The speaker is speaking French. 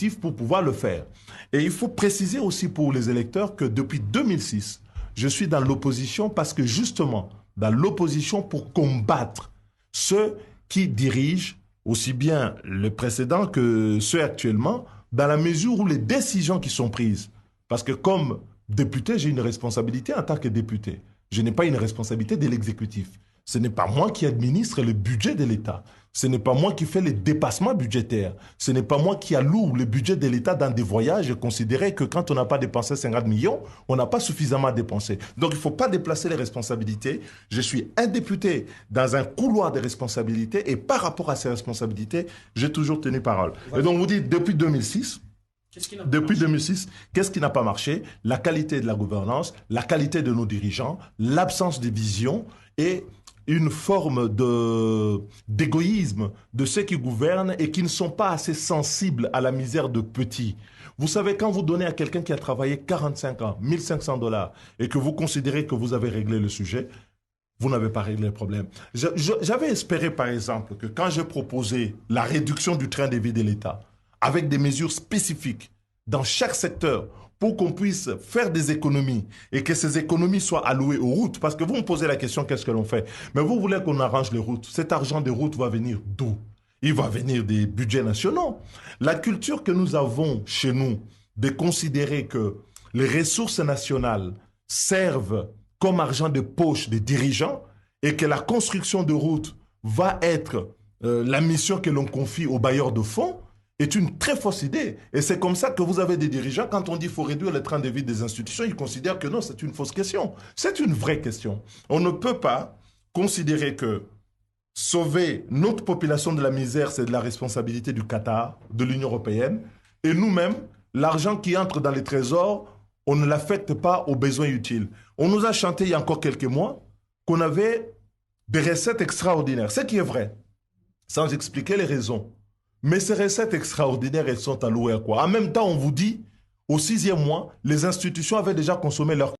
l'exécutif pour pouvoir le faire. Et il faut préciser aussi pour les électeurs que depuis 2006, je suis dans l'opposition parce que justement, dans l'opposition pour combattre ceux qui dirigent aussi bien le précédent que ceux actuellement, dans la mesure où les décisions qui sont prises, parce que comme député, j'ai une responsabilité en tant que député. Je n'ai pas une responsabilité de l'exécutif. Ce n'est pas moi qui administre le budget de l'État. Ce n'est pas moi qui fais les dépassements budgétaires. Ce n'est pas moi qui alloue le budget de l'État dans des voyages et considérer que quand on n'a pas dépensé 50 millions, on n'a pas suffisamment dépensé. Donc il ne faut pas déplacer les responsabilités. Je suis un député dans un couloir de responsabilités et par rapport à ces responsabilités, j'ai toujours tenu parole. Et donc vous dites, depuis 2006, depuis 2006, qu'est-ce qui n'a pas marché? La qualité de la gouvernance, la qualité de nos dirigeants, l'absence de vision et une forme d'égoïsme de ceux qui gouvernent et qui ne sont pas assez sensibles à la misère de petits. Vous savez, quand vous donnez à quelqu'un qui a travaillé 45 ans, 1500 dollars, et que vous considérez que vous avez réglé le sujet, vous n'avez pas réglé le problème. J'avais espéré, par exemple, que quand j'ai proposé la réduction du train de vie de l'État, avec des mesures spécifiques dans chaque secteur, pour qu'on puisse faire des économies et que ces économies soient allouées aux routes. Parce que vous me posez la question, qu'est-ce que l'on fait? Mais vous voulez qu'on arrange les routes. Cet argent des routes va venir d'où? Il va venir des budgets nationaux. La culture que nous avons chez nous de considérer que les ressources nationales servent comme argent de poche des dirigeants et que la construction de routes va être la mission que l'on confie aux bailleurs de fonds, est une très fausse idée. Et c'est comme ça que vous avez des dirigeants, quand on dit qu'il faut réduire le train de vie des institutions, ils considèrent que non, c'est une fausse question. C'est une vraie question. On ne peut pas considérer que sauver notre population de la misère, c'est de la responsabilité du Qatar, de l'Union européenne, et nous-mêmes, l'argent qui entre dans les trésors, on ne l'affecte pas aux besoins utiles. On nous a chanté il y a encore quelques mois qu'on avait des recettes extraordinaires, ce qui est vrai, sans expliquer les raisons. Mais ces recettes extraordinaires, elles sont allouées à quoi? En même temps, on vous dit, au 6e mois, les institutions avaient déjà consommé leur